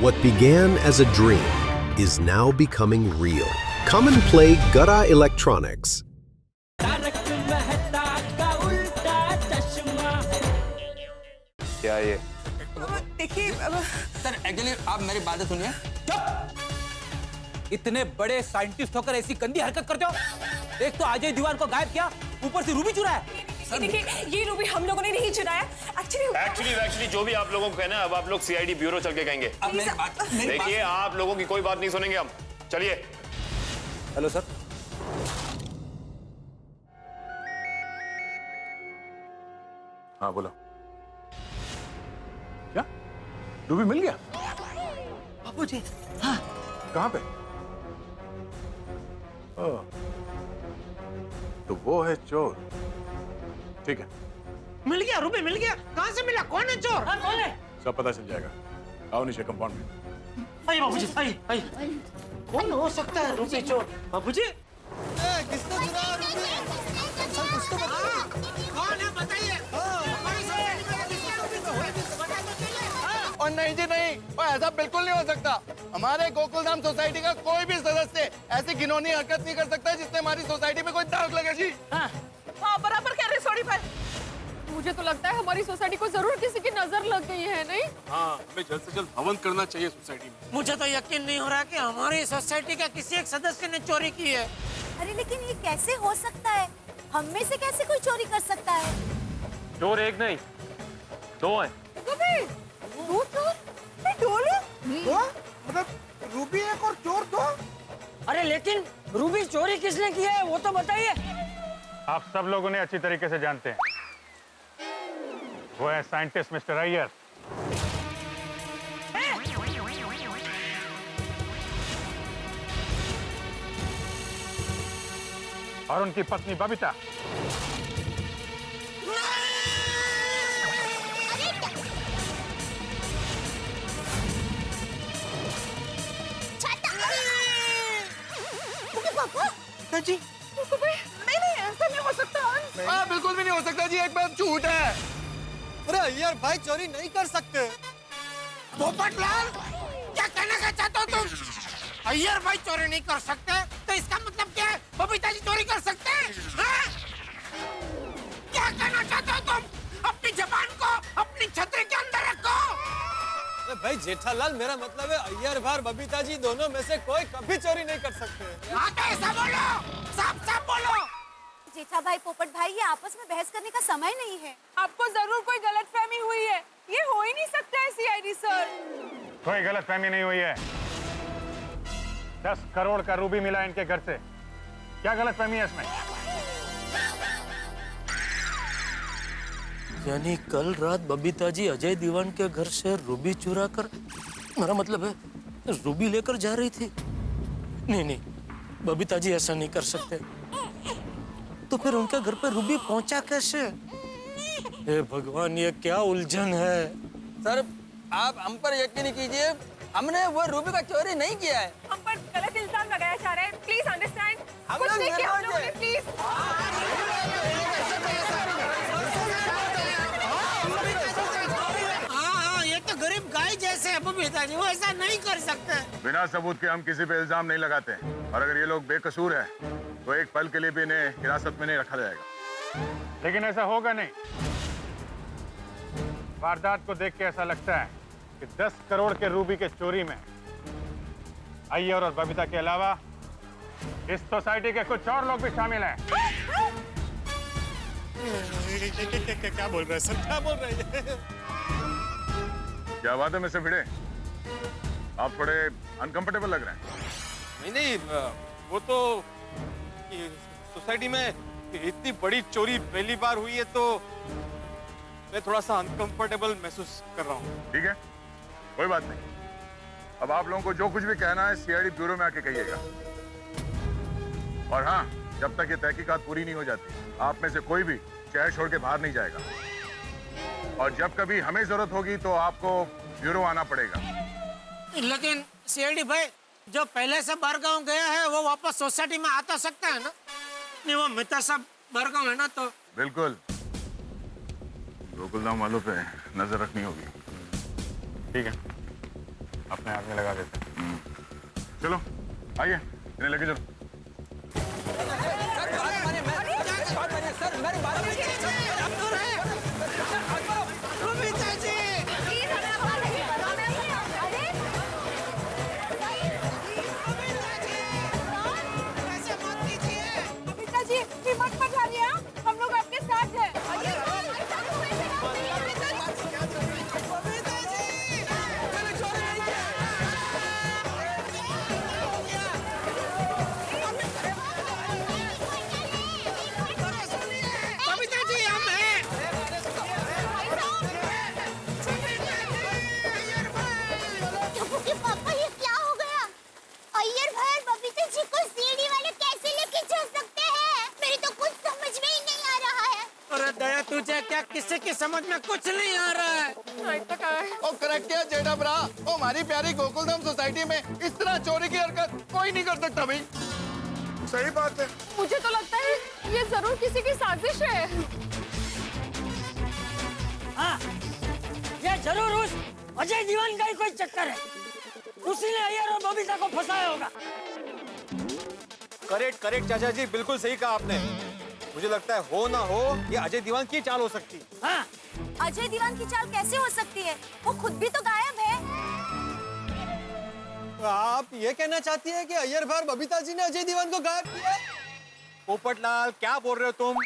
What began as a dream is now becoming real. Come and play Gada Electronics. क्या ये? देखिए sir actually आप मेरी बात सुनिए। इतने बड़े साइंटिस्ट होकर ऐसी गंदी हरकत करते हो। एक तो अजय दीवान को गायब किया, ऊपर से रूबी चुराया। देखिए ये रूबी हम लोगों ने नहीं चुराया। एक्चुअली जो भी आप लोगों को कहना है अब आप लोग सीआईडी ब्यूरो चल के कहेंगे। अब मेरी बात देखिए आप लोगों की कोई बात नहीं सुनेंगे हम। चलिए। Hello sir. हाँ बोलो। क्या रूबी मिल गया? बाबूजी। हाँ कहाँ पे? ओह, तो वो है चोर। ठीक है, मिल गया रूबी मिल गया। कहाँ से मिला? कौन है चोर? कौन है? सब पता चल जाएगा। आओ नीचे कंपाउंड में। आई बाबूजी आई। कौन हो सकता है रूबी चोर? बाबूजी किसने चुराया रूबी? सर कुछ तो बताइए। कौन है बताइए। और नहीं जी नहीं, और ऐसा बिल्कुल नहीं हो सकता। हमारे गोकुलधाम सोसाइटी का कोई भी सदस्य ऐसी घिनौनी हरकत नहीं कर सकता जिससे हमारी सोसाइटी में कोई दाग लगे जी। हाँ बराबर कह रहे सॉरी भाई। मुझे तो लगता है हमारी सोसाइटी को जरूर किसी की नजर लग गई है, नहीं? हाँ, हमें जल्द से जल्द हवन करना चाहिए सोसाइटी में। मुझे तो यकीन नहीं हो रहा कि हमारी सोसाइटी का किसी एक सदस्य ने चोरी की है। अरे लेकिन ये कैसे हो सकता है? हम में से कैसे कोई चोरी कर सकता है? चोर एक नहीं, दो हैं। दो चोर? डोलू? दो? मतलब रूबी एक और चोर दो? अरे लेकिन रूबी चोरी किसने की है वो तो बताइए। आप सब लोग उन्हें अच्छी तरीके से जानते हैं। वो है साइंटिस्ट मिस्टर अय्यर। और उनकी पत्नी बबीता। जी नहीं ऐसा नहीं हो सकता। हाँ बिल्कुल भी नहीं हो सकता जी, एक बार झूठ है। अरे यार भाई चोरी नहीं कर सकते। पोपटलाल क्या कहना चाहते हो तुम? अय्यर भाई चोरी नहीं कर सकते तो इसका मतलब क्या है? बबीता जी चोरी कर सकते हैं? हाँ? क्या कहना चाहते हो तुम? अपनी जबान को अपनी छतरी के अंदर रखो। अरे भाई जेठालाल मेरा मतलब है अय्यर भाई बबीता जी दोनों में से कोई कभी चोरी नहीं कर सकते। हाँ तो ऐसा बोलो, साफ बोलो। जेठा भाई पोपट भाई ये आपस में बहस करने का समय नहीं है। आपको जरूर कोई गलतफहमी हुई है। ये हो ही नहीं सकता है सीआईडी सर। कोई गलतफहमी नहीं हुई है। 10 करोड़ का रूबी मिला इनके घर से। क्या गलतफहमी है इसमें? यानी कल रात बबीता जी अजय दीवान के घर से रूबी चुरा कर, मेरा मतलब है रूबी लेकर जा रही थी। नहीं बबीता जी ऐसा नहीं कर सकते। तो फिर उनके घर पे रूबी पहुंचा कैसे? हे भगवान ये क्या उलझन है। सर आप हम पर यकीन कीजिए, हमने वो रूबी का चोरी नहीं किया है। हम पर गलत इल्जाम लगाया जा रहा है। Please understand. कुछ नहीं किया हम लोगों ने, प्लीज। हाँ ये तो गरीब गाय जैसे है बबीता जी, वो ऐसा नहीं कर सकते। बिना सबूत के हम किसी पे इल्जाम नहीं लगाते हैं। और अगर ये लोग बेकसूर है तो एक पल के लिए भी इन्हें हिरासत में नहीं रखा जाएगा। लेकिन ऐसा होगा नहीं। वारदात को देख के ऐसा लगता है कि 10 करोड़ के रूबी के चोरी में अय्यर और बबीता के अलावा इस सोसाइटी के कुछ और लोग भी शामिल हैं। क्या बोल रहे हैं सर? क्या बोल रहे हैं? क्या बात है मिस्टर भिड़े, आप थोड़े अनकंफर्टेबल लग रहे हैं। नहीं वो तो सोसाइटी में इतनी बड़ी चोरी पहली बार हुई है तो मैं थोड़ा सा अनकंफर्टेबल महसूस कर रहा हूँ। ठीक है, कोई बात नहीं। अब आप लोगों को जो कुछ भी कहना है सीआईडी ब्यूरो में आके कहिएगा। और हाँ, जब तक ये तहकीकात पूरी नहीं हो जाती आप में से कोई भी शहर छोड़ के बाहर नहीं जाएगा। और जब कभी हमें जरूरत होगी तो आपको ब्यूरो आना पड़ेगा। लेकिन सीआईडी भाई जो पहले से बरगांव गया है वो वापस सोसाइटी में आता सकता है ना? नहीं वो मित्र साहब बरगांव है ना तो। बिल्कुल, गोकुलधाम वालों पे नजर रखनी होगी। ठीक है, ठीक है, कोई बात नहीं। आप लोग जाइए। मैं ब्यूरो में आके बात करता हूँ। हाँ, ठीक है। हाँ, अपने हाथ में लगा देते हैं। चलो आइए, इन्हें लेके चलो। सर मेरी बात पिताजी हिम्मत मत हारिए, हम लोग आपके साथ हैं। पापा ये क्या हो गया? अय्यर भाई और बबीता जी को सीढ़ी वाले कैसे लेके जा सकते हैं? मेरी तो कुछ समझ में ही नहीं आ रहा है। अरे दया तुझे क्या किसी की समझ में कुछ नहीं आ रहा है। ओ करेक्ट है जेठा ब्रा। ओ हमारी प्यारी गोकुलधाम सोसाइटी में इस तरह चोरी की हरकत कोई नहीं कर सकता भाई। सही बात है। मुझे तो लगता है ये जरूर किसी की साजिश है। हाँ, ये जरूर उस अजय दीवान का ही कोई चक्कर है। उसी ने अय्यर और बबीता को फंसाया होगा। करेक्ट करेक्ट चाचा जी, बिल्कुल सही कहा आपने। मुझे लगता है हो ना हो ये अजय दीवान की चाल हो सकती है। हाँ, अजय दीवान की चाल कैसे हो सकती है? वो खुद भी तो गायब है। आप ये कहना चाहती है कि अय्यर भाई और बबीता जी ने अजय दीवान को गायब किया? पोपटलाल क्या बोल रहे हो तुम?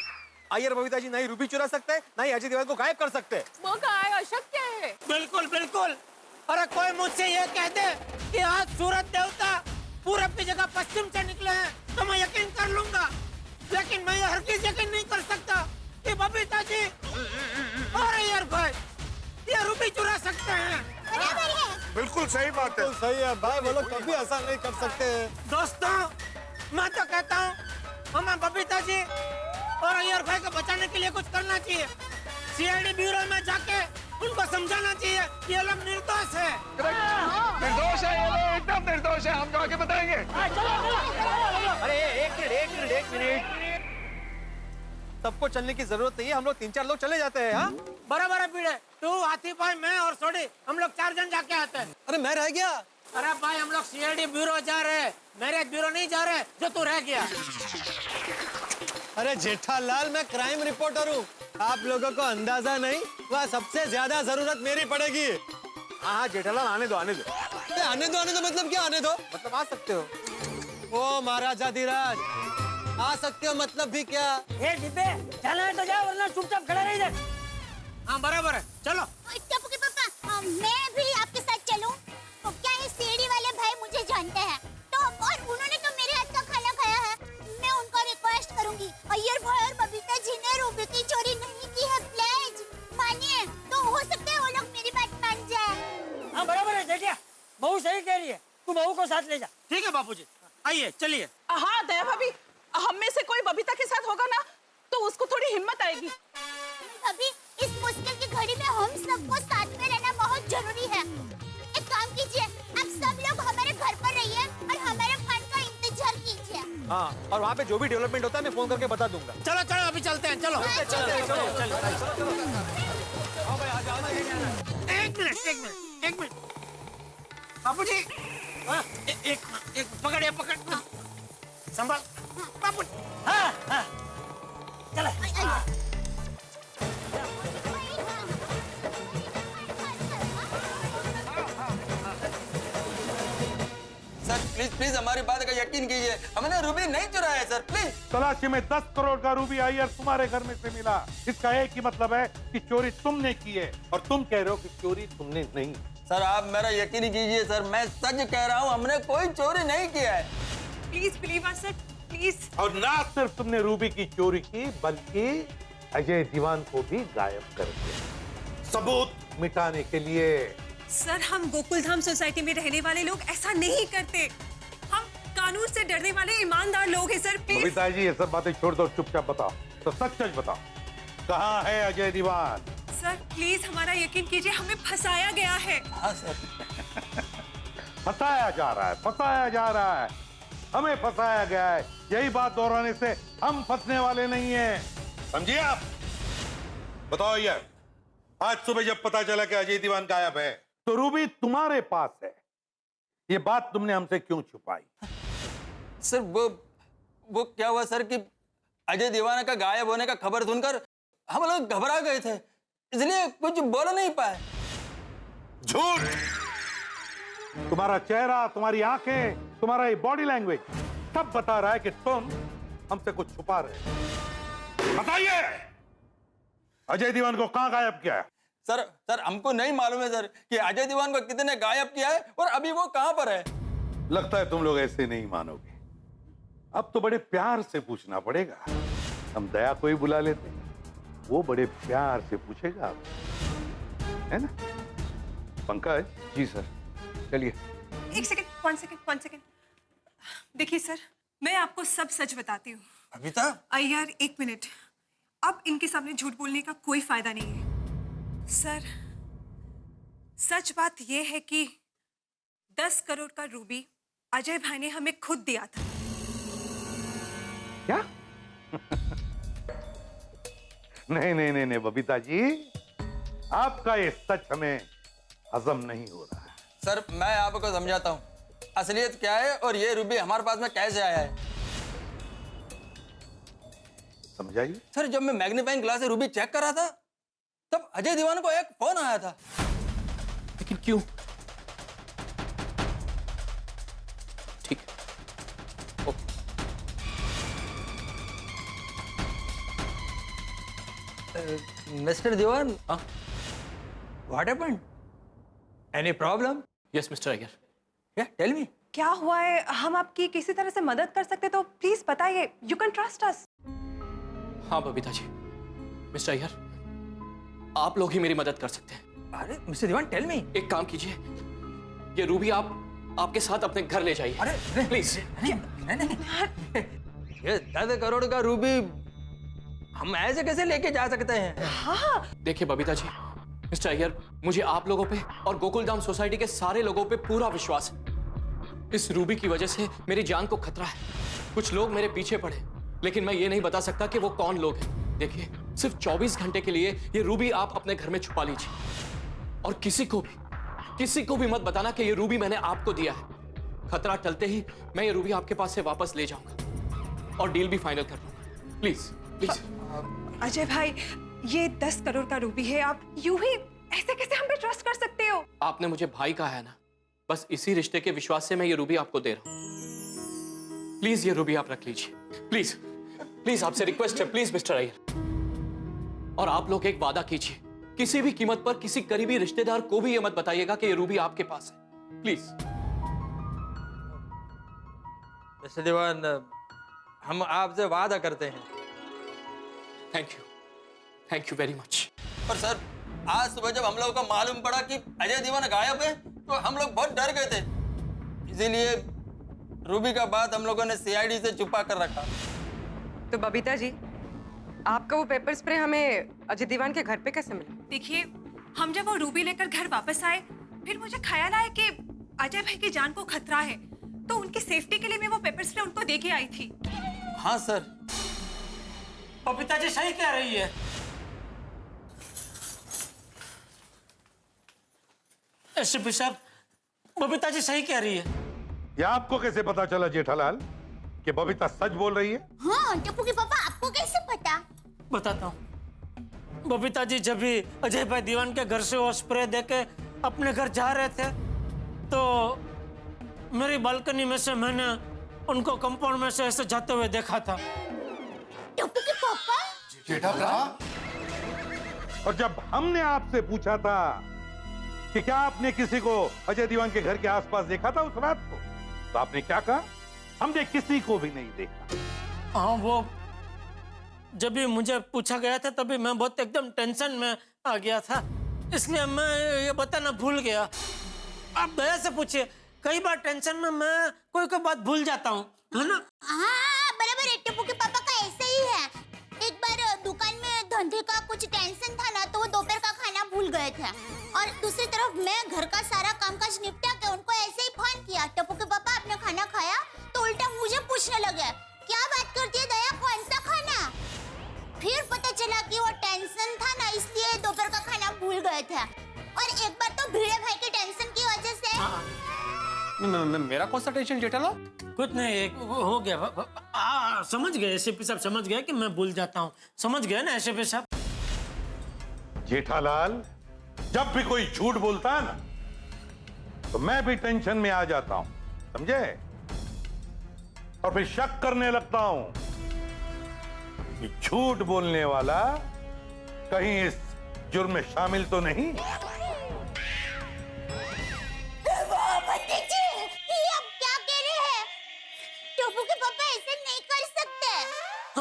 अय्यर बबीता जी नहीं रूबी चुरा सकते, नहीं अजय दीवान को गायब कर सकते। वो काय अशक्य है। बिल्कुल बिल्कुल। अरे कोई मुझसे ये कह दे कि आज सूरज देवता पूरब की जगह पश्चिम से निकले हैं तो मैं यकीन कर लूंगा, लेकिन मैं हर किसी यकीन नहीं कर सकता कि बबीता जी और अय्यर भाई ये रूबी चुरा सकते हैं। बराबर है। बिल्कुल सही बात है। सही है भाई, वो लोग कभी ऐसा नहीं कर सकते। दोस्तों, मैं तो कहता हूँ हमें बबीता जी और अय्यर भाई को बचाने के लिए कुछ करना चाहिए। सीआईडी ब्यूरो में जाके उनको समझाना चाहिए कि ये लोग निर्दोष है। निर्दोष है ये लोग, एकदम निर्दोष है। हम जाके बताएंगे। अरे एक मिनट सबको चलने की जरूरत नहीं है, हम लोग 3-4 लोग चले जाते हैं। हाँ बराबर है पीड़े, तू हाथी भाई मैं और सोडी हम लोग 4 जन जाके आते हैं। अरे मैं रह गया। अरे भाई हम लोग सीआईडी ब्यूरो जा रहे हैं, मैरिज ब्यूरो नहीं जा रहे जो तू रह गया। अरे जेठालाल मैं क्राइम रिपोर्टर हूँ, आप लोगों को अंदाजा नहीं, वह सबसे ज्यादा जरूरत मेरी पड़ेगी। हाँ जेठालाल आने दो आने दो मतलब क्या आने दो? मतलब आ सकते हो। ओ महाराजा धीराज आ सकते हो मतलब भी क्या? ये डिब्बे जाना है तो जाओ वरना चुपचाप खड़े रह जाए। हाँ बराबर है, चलो। टप्पू के पापा, मैं भी आपके साथ चलूं? तो क्या ये सीढ़ी वाले भाई मुझे जानते हैं? तो और उन्होंने तो मेरे हाथ का खाना खाया है। मैं उनको रिक्वेस्ट करूंगी, अय्यर भाई और बबीता जी ने रूबी की चोरी नहीं की है, प्लीज मानिए। तो हो सकता है वो लोग मेरी बात मान जाए। हाँ बराबर है जेठिया, बहू सही कह रही है, तू बहू को साथ ले जा। ठीक है बापूजी, आइए चलिए। हाँ दया भाभी, हम में से कोई बबीता के साथ होगा ना तो उसको थोड़ी हिम्मत आएगी। अभी इस मुश्किल की घड़ी में हम सबको साथ में रहना बहुत जरूरी है। एक काम कीजिए, आप सब लोग हमारे घर पर रहिए और हमारे फंड का इंतजार कीजिए। हाँ और वहाँ पे जो भी डेवलपमेंट होता है मैं फोन करके बता दूंगा। चलो चलो अभी चलते हैं, चलो। एक मिनट बापूजी, एक पकड़ संभाल बापू। हाँ हाँ चलो। सर प्लीज प्लीज हमारी बात का यकीन कीजिए, हमने रूबी नहीं चुराया है सर, प्लीज। तलाशी में 10 करोड़ का रूबी अय्यर तुम्हारे घर में से मिला। इसका एक ही मतलब है कि चोरी तुमने की है और तुम कह रहे हो कि चोरी तुमने नहीं। सर आप मेरा यकीन कीजिए सर, मैं सच कह रहा हूँ, हमने कोई चोरी नहीं किया है। Please believe us sir, please. और ना सिर्फ तुमने रूबी की चोरी की बल्कि अजय दीवान को भी गायब कर दिया, सबूत मिटाने के लिए। सर हम गोकुलधाम सोसाइटी में रहने वाले लोग ऐसा नहीं करते, हम कानून से डरने वाले ईमानदार लोग हैं सर, प्लीज। बबीता जी ये सब बातें छोड़ दो, चुपचाप बताओ, तो सच बताओ कहाँ है अजय दीवान? सर प्लीज हमारा यकीन कीजिए, हमें फंसाया गया है। हाँ सर। फंसाया जा रहा है, हमें फंसाया गया है। यही बात दोहराने से हम फंसने वाले नहीं हैं, समझिए आप? बताओ यार, आज सुबह जब पता चला कि अजय दीवान गायब है तो रूबी तुम्हारे पास है, ये बात तुमने हमसे क्यों छुपाई? सर वो क्या हुआ सर कि अजय दीवाना का गायब होने का खबर सुनकर हम लोग घबरा गए थे, इसलिए कुछ बोल नहीं पाए। झूठ! तुम्हारा चेहरा, तुम्हारी आंखें, तुम्हारा ये बॉडी लैंग्वेज सब बता रहा है कि तुम हमसे कुछ छुपा रहे हो। बताइए, अजय दीवान को कहां गायब किया है? सर हमको नहीं मालूम है सर कि अजय दीवान को कितने गायब किया है और अभी वो कहां पर है। लगता है तुम लोग ऐसे नहीं मानोगे। अब तो बड़े प्यार से पूछना पड़ेगा। हम दया को ही बुला लेते, वो बड़े प्यार से पूछेगा आप, है ना? पंकज। जी सर, चलिए। एक सेकंड, वन सेकंड। देखिए सर, मैं आपको सब सच बताती हूँ। बबीता? अय्यर, एक मिनट। अब इनके सामने झूठ बोलने का कोई फायदा नहीं है। सर, सच बात यह है कि 10 करोड़ का रूबी अजय भाई ने हमें खुद दिया था। क्या? नहीं बबीता जी, आपका ये सच हमें हजम नहीं हो रहा है। सर मैं आपको समझाता हूँ असलियत क्या है और ये रूबी हमारे पास में कैसे आया है। समझाइए। सर जब मैं मैग्नीफाइंग ग्लास से रूबी चेक कर रहा था तब अजय दीवान को एक फोन आया था। लेकिन क्यों? ठीक है। Mister Diwan, what happened? Any problem? Yes mister Iyer. Yeah tell मी। क्या हुआ है? हम आपकी किसी तरह से मदद कर सकते तो प्लीज बताइए। You can trust us. हाँ बबीता जी, मिस्टर अय्यर, आप लोग ही मेरी मदद कर सकते हैं। अरे मिस्टर दीवान, टेल मी। एक काम कीजिए, ये रूबी आपके साथ अपने घर ले जाइए। अरे प्लीज। नहीं। ये 10 करोड़ का रूबी हम ऐसे कैसे लेके जा सकते हैं? हाँ। देखिए बबीता जी, मिस्टर अय्यर, मुझे आप लोगों पे और गोकुलधाम सोसाइटी के सारे लोगों पे पूरा विश्वास है। इस रूबी की वजह से मेरी जान को खतरा है। कुछ लोग मेरे पीछे पड़े, लेकिन मैं ये नहीं बता सकता कि वो कौन लोग हैं। देखिए, सिर्फ 24 घंटे के लिए ये रूबी आप अपने घर में छुपा लीजिए और किसी को भी मत बताना कि ये रूबी मैंने आपको दिया है। खतरा टलते ही मैं ये रूबी आपके पास से वापस ले जाऊंगा और डील भी फाइनल कर लूंगा। Please please. अजय भाई, ये 10 करोड़ का रूबी है। आप यूं ही ऐसे कैसे हम पे ट्रस्ट कर सकते हो? आपने मुझे भाई कहा है ना, बस इसी रिश्ते के विश्वास से मैं ये रूबी आपको दे रहा हूं। प्लीज ये रूबी आप रख लीजिए। प्लीज प्लीज, आपसे रिक्वेस्ट है, प्लीज मिस्टर अय्यर। और आप लोग एक वादा कीजिए, किसी भी कीमत पर किसी करीबी रिश्तेदार को भी ये मत बताइएगा कि ये रूबी आपके पास है। प्लीज। मिस्टर दीवान, हम आपसे वादा करते हैं। Thank you very much. पर सर, आज सुबह जब हम लोगों को मालूम पड़ा कि अजय दीवान गायब है तो हम लोग बहुत डर गए थे, इसीलिए रूबी का बात हम लोगों ने सीआईडी से छुपा कर रखा। तो बबीता जी, आपका वो पेपर स्प्रे हमें अजय दीवान के घर पे कैसे मिला? देखिए, हम जब वो रूबी लेकर घर वापस आए, फिर मुझे ख्याल आया कि अजय भाई की जान को खतरा है, तो उनकी सेफ्टी के लिए मैं वो पेपर स्प्रे उनको दे के आई थी। हाँ सर। बबीता जी सही कह रही है। एसपी साहब, बबीता जी सही कह रही है। या आपको कैसे पता चला जेठालाल कि बबीता सच बोल रही है? हाँ, टप्पू के पापा, आपको कैसे पता? बताता हूँ। बबीता जी जब भी अजय भाई दीवान के घर से वो स्प्रे देके अपने घर जा रहे थे तो मेरी बालकनी में से मैंने उनको कंपाउंड में से ऐसे जाते हुए देखा था। टप्पू के पापा? जेठालाल, और जब हमने आपसे पूछा था कि क्या आपने किसी को अजय दीवान के घर के आसपास देखा था उस रात को, तो आपने क्या कहा? हमने किसी को भी नहीं देखा। हाँ, वो जब भी मुझे पूछा गया था तभी मैं बहुत एकदम टेंशन में आ गया था, इसलिए मैं ये बताना भूल गया। आप दया से पूछिए, कई बार टेंशन में मैं कोई बात भूल जाता हूँ, है ना? हाँ, बराबर है। टप्पू के पापा का ऐसे ही है। एक बार दुकान में धंधे का कुछ टेंशन था ना, तो वो दोपहर का खाना भूल गए थे, और दूसरी तरफ मैं घर का सारा कामकाज निपटा के उनको ऐसे ही फोन किया, टप्पू के पापा आपने खाना खाया? तो उल्टा मुझे पूछने लगे, क्या बात करती है दया, कौन सा खाना? फिर पता चला कि वो टेंशन था ना, इसलिए दोपहर का खाना भूल गए थे। और एक बार तो भिड़े भाई के टेंशन की वजह से मेरा कौन सा टेंशन जेठालाल? कुछ नहीं, एक हो गया। समझ गए एसपी साहब, समझ गए कि मैं भूल जाता हूँ। समझ गए ना एसपी साहब? जेठालाल, जब भी कोई झूठ बोलता है ना, तो मैं भी टेंशन में आ जाता हूं, समझे? और फिर शक करने लगता हूं कि झूठ बोलने वाला कहीं इस जुर्म में शामिल तो नहीं। भतीजी, ये आप क्या कह रहे हैं? टोपू के पापा ऐसे नहीं कर सकते।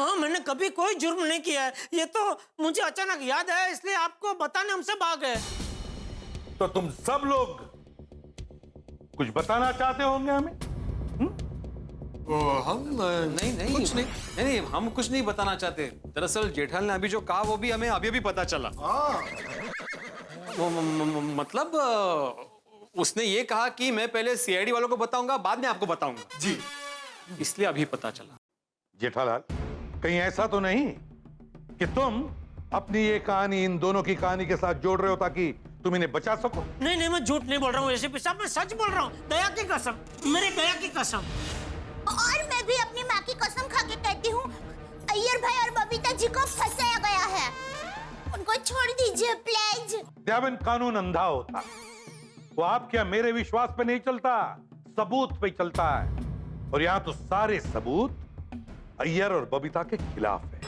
हाँ, मैंने कभी कोई जुर्म नहीं किया है। ये तो मुझे अचानक याद आया, इसलिए आपको बताने हम सब आ गए। तो तुम सब लोग कुछ बताना चाहते होंगे हमें? हम नहीं कुछ नहीं, हम कुछ नहीं बताना चाहते। दरअसल जेठालाल ने अभी जो कहा वो भी हमें अभी पता चला। मतलब उसने ये कहा कि मैं पहले सीआईडी वालों को बताऊंगा, बाद में आपको बताऊंगा। जी, इसलिए अभी पता चला। जेठालाल, कहीं ऐसा तो नहीं कि तुम अपनी ये कहानी इन दोनों की कहानी के साथ जोड़ रहे हो ताकि तुम इन्हें बचा सको? नहीं, मैं झूठ नहीं बोल रहा हूँ एसपी साहब, मैं सच बोल रहा हूँ। दया की कसम, मेरे दया की कसम। और मैं भी अपनी माँ की कसम खा के कहती हूँ, अय्यर भाई और बबीता जी को फंसाया गया है। उनको छोड़ दीजिए प्लीज। देवन, कानून अंधा होता, वो आपके या मेरे विश्वास पे नहीं चलता, सबूत पे चलता है। और यहाँ तो सारे सबूत अय्यर और बबीता के खिलाफ है।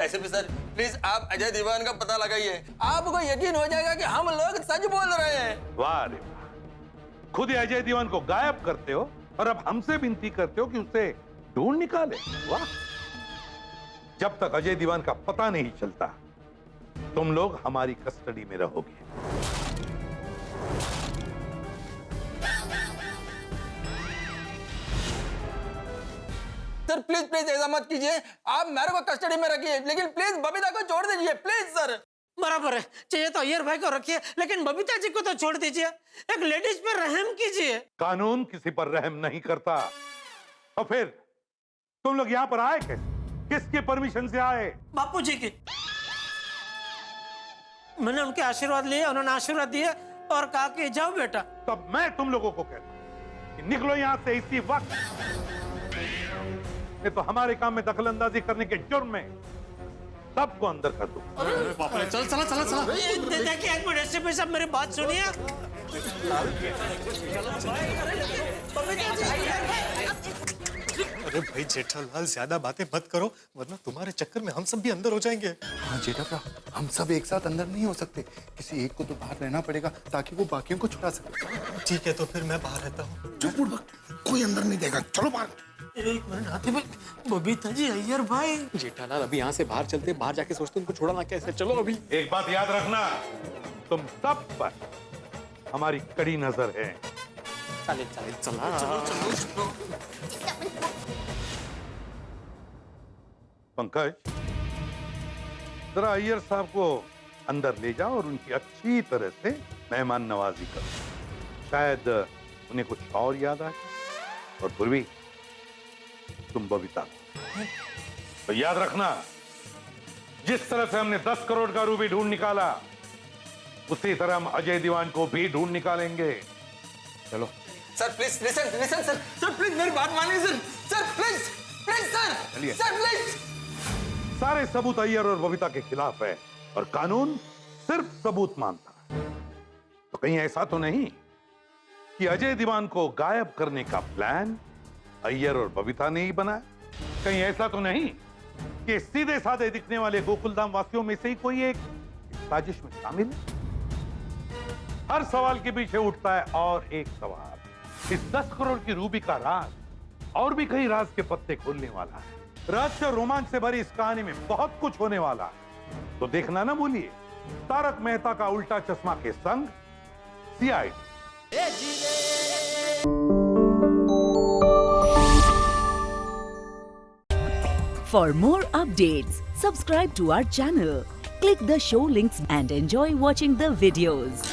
एसपी सर, प्लीज आप अजय दीवान का पता लगाइए। आपको यकीन हो जाएगा कि हम लोग सच बोल रहे हैं। वाह रे वाह, खुद ही अजय दीवान को गायब करते हो और अब हमसे विनती करते हो कि उसे ढूंढ निकाले। वाह! जब तक अजय दीवान का पता नहीं चलता, तुम लोग हमारी कस्टडी में रहोगे। सर प्लीज ऐसा मत कीजिए। आप मेरे को कस्टडी में रखिए, लेकिन प्लीज बबीता को छोड़ दीजिए, प्लीज सर। बराबर है, चाहिए तो अय्यर भाई को रखिए, लेकिन बबीता जी को तो छोड़ दीजिए। एक लेडीज पर रहम कीजिए। कानून किसी पर रहम नहीं करता। और फिर तुम लोग यहाँ पर आए कैसे? किसके परमिशन से आए? बापू जी की। मैंने उनके आशीर्वाद लिए, उन्होंने आशीर्वाद दिए और कहा कि जाओ बेटा। तब मैं तुम लोगों को कहता हूं कि निकलो यहाँ से इसी वक्त। ये तो हमारे काम में दखलंदाजी करने के जुर्म में सबको अंदर कर दो। चल। देखिए एक मिनट एसपी साहब, मेरी बात सुनिए। अरे भाई जेठालाल, ज्यादा बातें मत करो, वरना तुम्हारे चक्कर में हम सब भी अंदर हो जाएंगे। हाँ जेठालाल, हम सब एक साथ अंदर नहीं हो सकते। किसी एक को तो बाहर रहना पड़ेगा ताकि वो बाकियों को छुड़ा सके। ठीक है, तो फिर मैं बाहर रहता हूँ। चुप बुड़बक, कोई अंदर नहीं देगा। चलो बाहर। एक मिनट आते भाई, बबीता जी, अय्यर भाई। जेठालाल अभी यहाँ से बाहर चलते, बाहर जाके सोचते उनको छोड़ाना कैसे। चलो अभी। एक बात याद रखना, तुम सब पर हमारी कड़ी नजर है। चलो। पंकज, जरा अय्यर साहब को अंदर ले जाओ और उनकी अच्छी तरह से मेहमान नवाजी करो। शायद उन्हें कुछ और याद आए। और पूर्वी, तुम बबीता तो याद रखना, जिस तरह से हमने 10 करोड़ का रूबी ढूंढ निकाला, उसी तरह हम अजय दीवान को भी ढूंढ निकालेंगे। चलो sir please listen sir please मेरी बात मानिए सर प्लीज चलिए। Sir please. सारे सबूत अय्यर और बबीता के खिलाफ है और कानून सिर्फ सबूत मानता है। तो कहीं ऐसा तो नहीं कि अजय दीवान को गायब करने का प्लान अय्यर और बबीता ने ही बनाया? कहीं ऐसा तो नहीं कि सीधे साधे दिखने वाले गोकुलधाम वासियों में से ही कोई एक साजिश में शामिल है? हर सवाल के पीछे उठता है और एक सवाल। इस 10 करोड़ की रूबी का राज और भी कई राज के पत्ते खोलने वाला है। रहस्य और रोमांच से भरी इस कहानी में बहुत कुछ होने वाला है। तो देखना ना भूलिए तारक मेहता का उल्टा चश्मा के संग CID. For more updates, subscribe to our channel, click the show links and enjoy watching the videos.